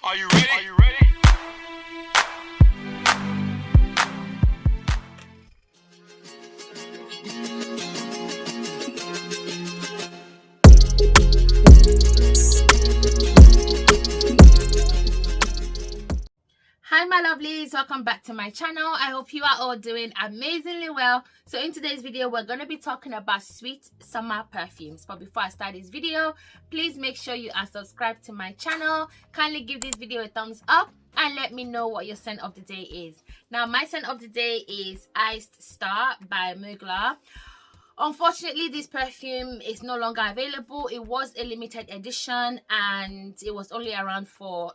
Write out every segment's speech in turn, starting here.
Are you ready? Are you ready? Hi my lovelies, welcome back to my channel. I hope you are all doing amazingly well. So in today's video we're going to be talking about sweet summer perfumes. But before I start this video, please make sure you are subscribed to my channel. Kindly give this video a thumbs up and let me know what your scent of the day is. Now my scent of the day is Iced Star by Mugler. Unfortunately, this perfume is no longer available. It was a limited edition and it was only around for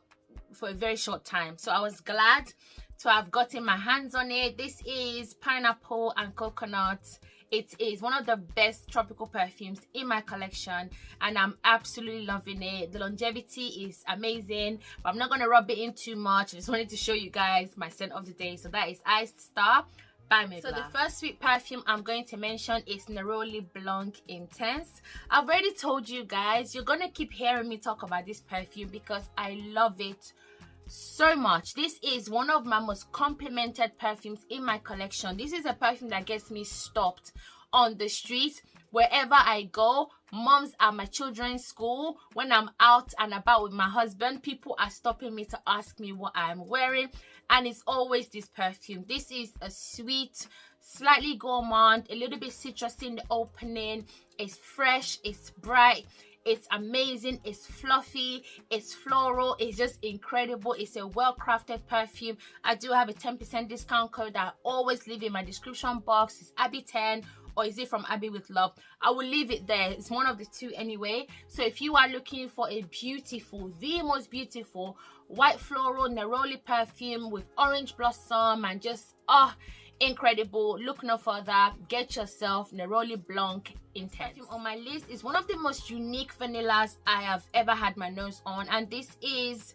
a very short time, so I was glad to have gotten my hands on it. This is pineapple and coconut. It is one of the best tropical perfumes in my collection and I'm absolutely loving it. The longevity is amazing, but I'm not going to rub it in too much. I just wanted to show you guys my scent of the day. So that is Iced Star by Mugler. So the first sweet perfume I'm going to mention is Neroli Blanc Intense. I've already told you guys, you're going to keep hearing me talk about this perfume because I love it so much. This is one of my most complimented perfumes in my collection. This is a perfume that gets me stopped on the streets wherever I go. Moms at my children's school, when I'm out and about with my husband, people are stopping me to ask me what I'm wearing, and it's always this perfume. This is a sweet, slightly gourmand, a little bit citrusy in the opening. It's fresh, it's bright, it's amazing, it's fluffy, it's floral, it's just incredible. It's a well-crafted perfume. I do have a 10% discount code that I always leave in my description box. It's Abby10 or is it FromAbiWithLove? I will leave it there. It's one of the two anyway. So if you are looking for a beautiful, the most beautiful white floral Neroli perfume with orange blossom and just incredible, look no further. Get yourself Neroli Blanc Intense. On my list is one of the most unique vanillas I have ever had my nose on, and this is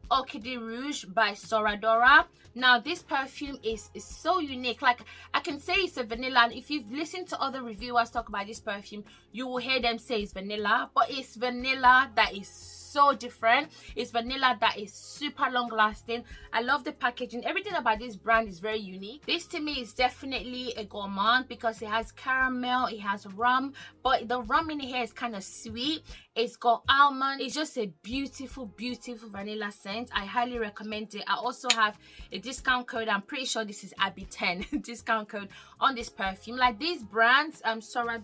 Orchidi Rouge by SORA. Now this perfume is so unique. Like, I can say it's a vanilla, and if you've listened to other reviewers talk about this perfume, you will hear them say it's vanilla, but it's vanilla that is so different. It's vanilla that is super long lasting. I love the packaging. Everything about this brand is very unique. This to me is definitely a gourmand because it has caramel, it has rum, but the rum in here is kind of sweet. It's got almond. It's just a beautiful, beautiful vanilla scent. I highly recommend it. I also have a discount code. I'm pretty sure this is Abby10 discount code on this perfume. Like these brands, SORA,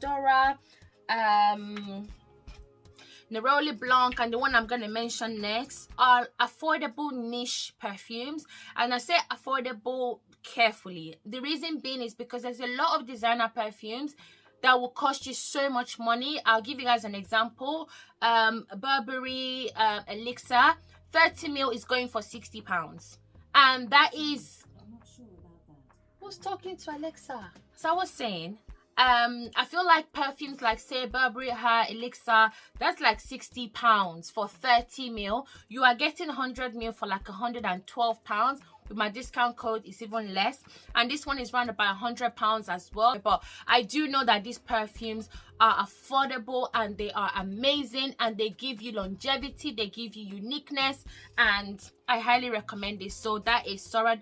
Neroli Blanc, and the one I'm going to mention next are affordable niche perfumes. And I say affordable carefully. The reason being is because there's a lot of designer perfumes that will cost you so much money. I'll give you guys an example. Burberry Elixir 30ml is going for £60, and that is, I'm not sure about that. Who's talking to Alexa? So I was saying, I feel like perfumes like say Burberry Elixir, that's like £60 for 30ml. You are getting 100ml for like £112. With my discount code it's even less, and this one is around about £100 as well. But I do know that these perfumes are affordable and they are amazing, and they give you longevity, they give you uniqueness, and I highly recommend this. So that is SORA's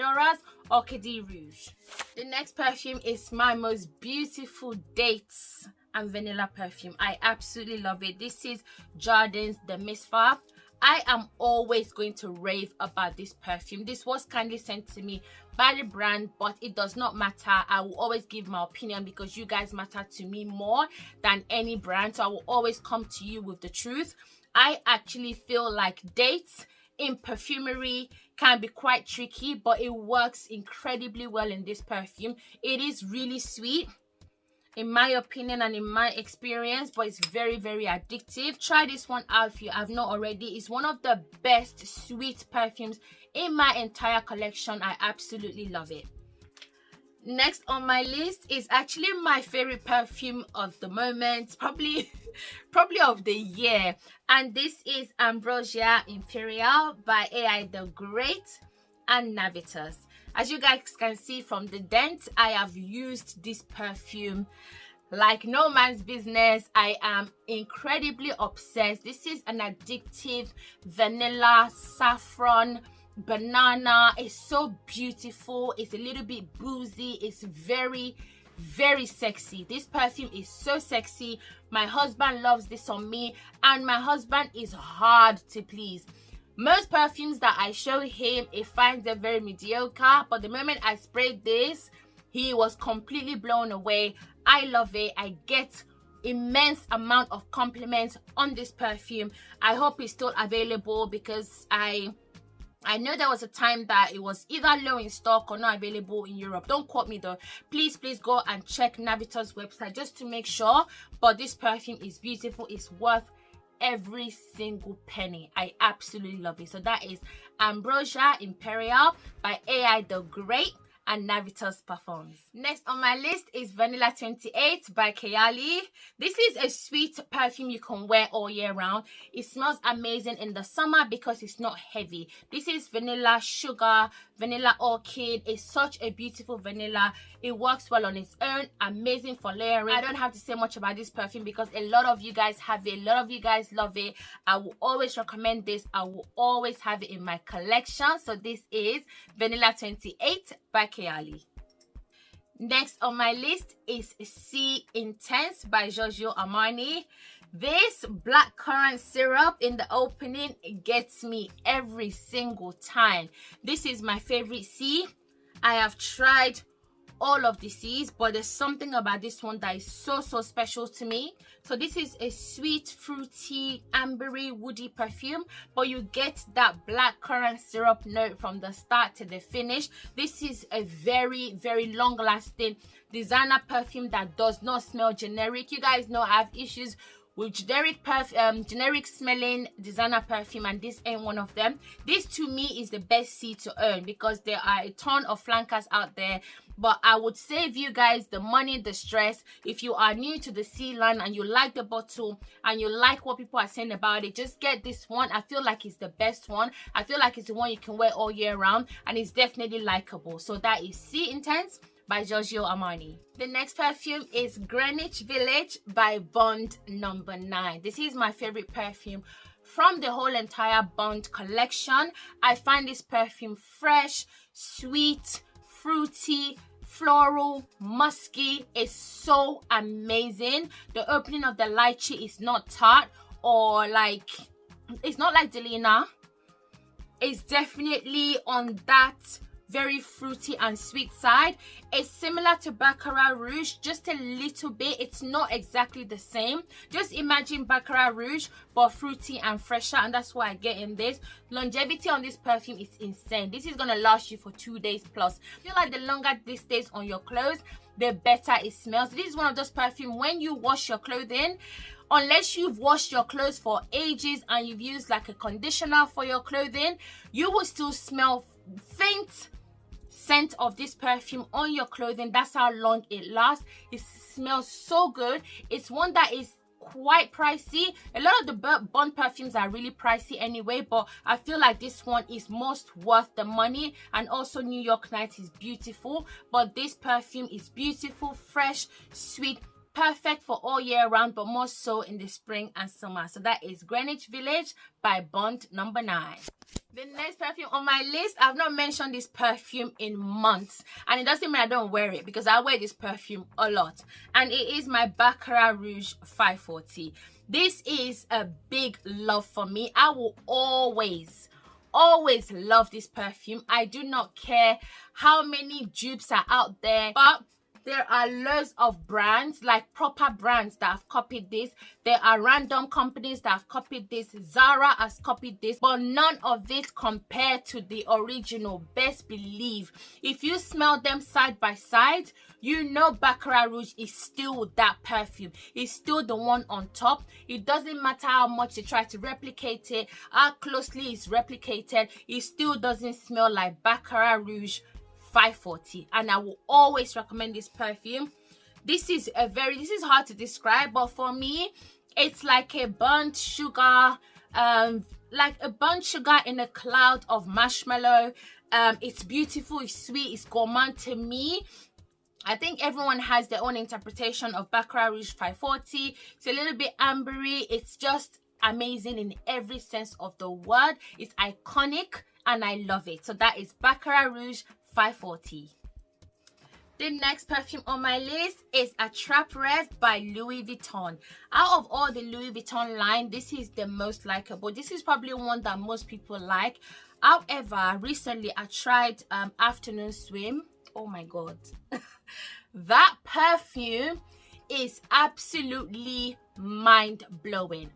Orchidi Rouge. The next perfume is my most beautiful dates and vanilla perfume. I absolutely love it. This is Jardins The Misfa. I am always going to rave about this perfume. This was kindly sent to me by the brand, but it does not matter. I will always give my opinion because you guys matter to me more than any brand. So I will always come to you with the truth. I actually feel like dates in perfumery can be quite tricky, but it works incredibly well in this perfume. It is really sweet, in my opinion and in my experience, but it's very, very addictive. Try this one out if you have not already. It's one of the best sweet perfumes in my entire collection. I absolutely love it. Next on my list is actually my favorite perfume of the moment, probably of the year, and this is Ambrosia Imperial by AI the Great and Navitus. As you guys can see from the dent, I have used this perfume like no man's business. I am incredibly obsessed. This is an addictive vanilla saffron banana. It's so beautiful. It's a little bit boozy. It's very sexy. This perfume is so sexy. My husband loves this on me, and my husband is hard to please. Most perfumes that I show him, he finds them very mediocre, but the moment I sprayed this, he was completely blown away. I love it. I get immense amount of compliments on this perfume. I hope it's still available, because I know there was a time that it was either low in stock or not available in Europe. Don't quote me though. Please go and check Navitor's website just to make sure. But this perfume is beautiful. It's worth every single penny. I absolutely love it. So that is Ambrosia Imperial by AI the Great and Navitor's Perfumes. Next on my list is Vanilla 28 by Kayali. This is a sweet perfume you can wear all year round. It smells amazing in the summer because it's not heavy. This is vanilla sugar, vanilla orchid. It's such a beautiful vanilla. It works well on its own. Amazing for layering. I don't have to say much about this perfume because a lot of you guys have it. A lot of you guys love it. I will always recommend this. I will always have it in my collection. So this is Vanilla 28 by Kayali. Next on my list is C Intense by Giorgio Armani. This blackcurrant syrup in the opening, it gets me every single time. This is my favorite C. I have tried all of the C's, but there's something about this one that is so special to me. So this is a sweet, fruity, ambery, woody perfume, but you get that blackcurrant syrup note from the start to the finish. This is a very long lasting designer perfume that does not smell generic. You guys know I have issues with generic smelling designer perfume, and this ain't one of them. This to me is the best C to earn, because there are a ton of flankers out there, but I would save you guys the money, the stress. If you are new to the C line and you like the bottle and you like what people are saying about it, just get this one. I feel like it's the best one. I feel like it's the one you can wear all year round, and it's definitely likable. So that is C Intense by Giorgio Armani. The next perfume is Greenwich Village by Bond No. 9. This is my favorite perfume from the whole entire Bond collection. I find this perfume fresh, sweet, fruity, floral, musky. It's so amazing. The opening of the lychee is not tart or like, it's not like Delina. It's definitely on that very fruity and sweet side. It's similar to Baccarat Rouge, just a little bit. It's not exactly the same. Just imagine Baccarat Rouge but fruity and fresher, and that's why I get in this. Longevity on this perfume is insane. This is gonna last you for 2 days plus. I feel like the longer this stays on your clothes, the better it smells. This is one of those perfumes when you wash your clothing, unless you've washed your clothes for ages and you've used like a conditioner for your clothing, you will still smell faint scent of this perfume on your clothing. That's how long it lasts. It smells so good. It's one that is quite pricey. A lot of the Bond perfumes are really pricey anyway, but I feel like this one is most worth the money. And also New York Night is beautiful, but this perfume is beautiful, fresh, sweet, perfect for all year round, but more so in the spring and summer. So that is Greenwich Village by Bond No. 9. The next perfume on my list, I've not mentioned this perfume in months, and it doesn't mean I don't wear it, because I wear this perfume a lot, and it is my Baccarat Rouge 540. This is a big love for me. I will always love this perfume. I do not care how many dupes are out there, but there are loads of brands, like proper brands, that have copied this. There are random companies that have copied this. Zara has copied this, but none of it compared to the original. Best believe. If you smell them side by side, you know Baccarat Rouge is still that perfume. It's still the one on top. It doesn't matter how much they try to replicate it, how closely it's replicated, it still doesn't smell like Baccarat Rouge 540. And I will always recommend this perfume. This is hard to describe, but for me it's like a burnt sugar, like a burnt sugar in a cloud of marshmallow. It's beautiful, it's sweet, it's gourmand to me. I think everyone has their own interpretation of Baccarat Rouge 540. It's a little bit ambery. It's just amazing in every sense of the word. It's iconic and I love it. So that is Baccarat Rouge 540. The next perfume on my list is Attrape Rêve by Louis Vuitton. Out of all the Louis Vuitton line, this is the most likable. This is probably one that most people like. However, recently I tried Afternoon Swim. Oh my god. That perfume is absolutely mind-blowing.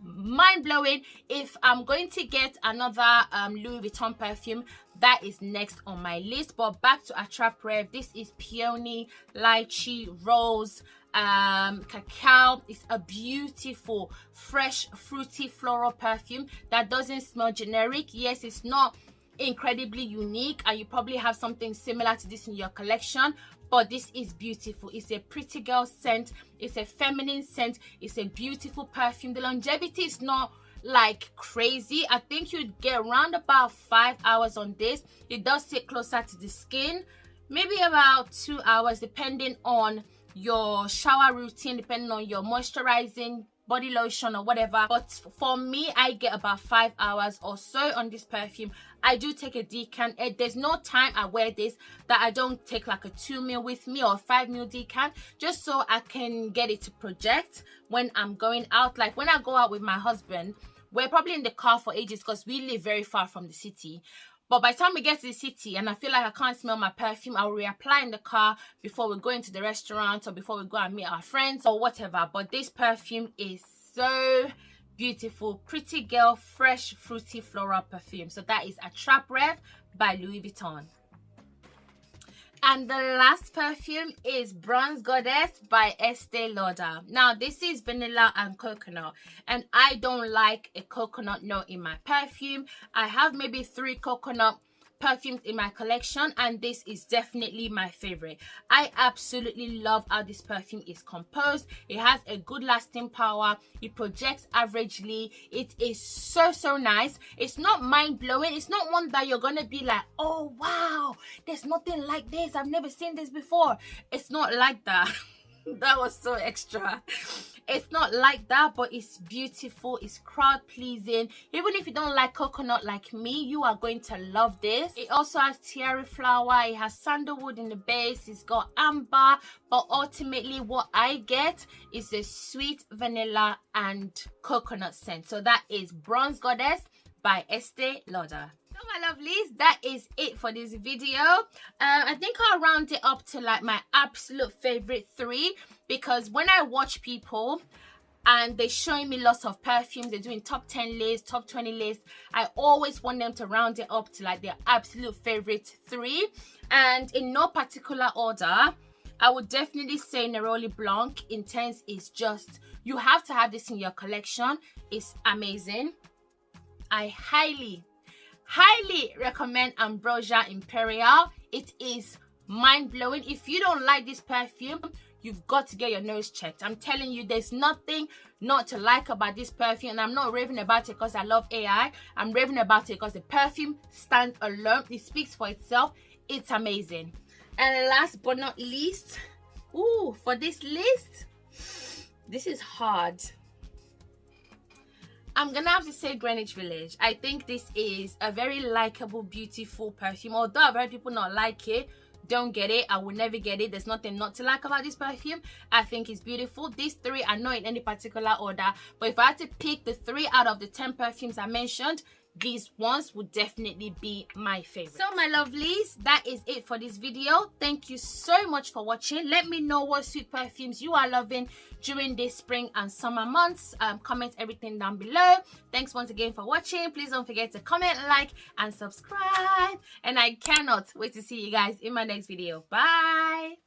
If I'm going to get another Louis Vuitton perfume, that is next on my list. But back to Attrape Rêve, this is peony, lychee, rose, cacao. It's a beautiful, fresh, fruity floral perfume that doesn't smell generic. Yes, it's not incredibly unique, and you probably have something similar to this in your collection, but this is beautiful. It's a pretty girl scent, it's a feminine scent, it's a beautiful perfume. The longevity is not like crazy. I think you'd get around about 5 hours on this. It does sit closer to the skin, maybe about 2 hours depending on your shower routine, depending on your moisturizing body lotion or whatever. But for me, I get about 5 hours or so on this perfume. I do take a decant. There's no time I wear this that I don't take like a 2 ml with me or 5 ml decant, just so I can get it to project when I'm going out. Like when I go out with my husband, we're probably in the car for ages because we live very far from the city. But by the time we get to the city and I feel like I can't smell my perfume, I'll reapply in the car before we go into the restaurant or before we go and meet our friends or whatever. But this perfume is so beautiful. Pretty girl, fresh, fruity floral perfume. So that is Attrape Rêve by Louis Vuitton. And the last perfume is Bronze Goddess by Estée Lauder. Now, this is vanilla and coconut, and I don't like a coconut note in my perfume. I have maybe 3 coconut perfumes in my collection, and this is definitely my favorite. I absolutely love how this perfume is composed. It has a good lasting power. It projects averagely. It is so nice. It's not mind-blowing. It's not one that you're gonna be like, oh wow, there's nothing like this, I've never seen this before. It's not like that. That was so extra. It's not like that, but it's beautiful. It's crowd pleasing. Even if you don't like coconut like me, you are going to love this. It also has tiara flower. It has sandalwood in the base. It's got amber, but ultimately what I get is a sweet vanilla and coconut scent. So that is Bronze Goddess by Estée Lauder. So my lovelies, that is it for this video. I think I'll round it up to like my absolute favorite 3, because when I watch people and they're showing me lots of perfumes, they're doing top 10 lists, top 20 lists, I always want them to round it up to like their absolute favorite 3. And in no particular order, I would definitely say Neroli Blanc Intense is just, you have to have this in your collection. It's amazing. I highly recommend Ambrosia Imperial. It is mind-blowing. If you don't like this perfume, you've got to get your nose checked. I'm telling you, there's nothing not to like about this perfume. And I'm not raving about it because I love AI. I'm raving about it because the perfume stands alone. It speaks for itself. It's amazing. And last but not least, for this list, this is hard. I'm gonna have to say Greenwich Village. I think this is a very likable, beautiful perfume. Although I've heard people not like it, don't get it, I will never get it. There's nothing not to like about this perfume. I think it's beautiful. These 3 are not in any particular order, but if I had to pick the 3 out of the 10 perfumes I mentioned, these ones would definitely be my favorite. So my lovelies, that is it for this video. Thank you so much for watching. Let me know what sweet perfumes you are loving during this spring and summer months. Comment everything down below. Thanks once again for watching. Please don't forget to comment, like, and subscribe. And I cannot wait to see you guys in my next video. Bye.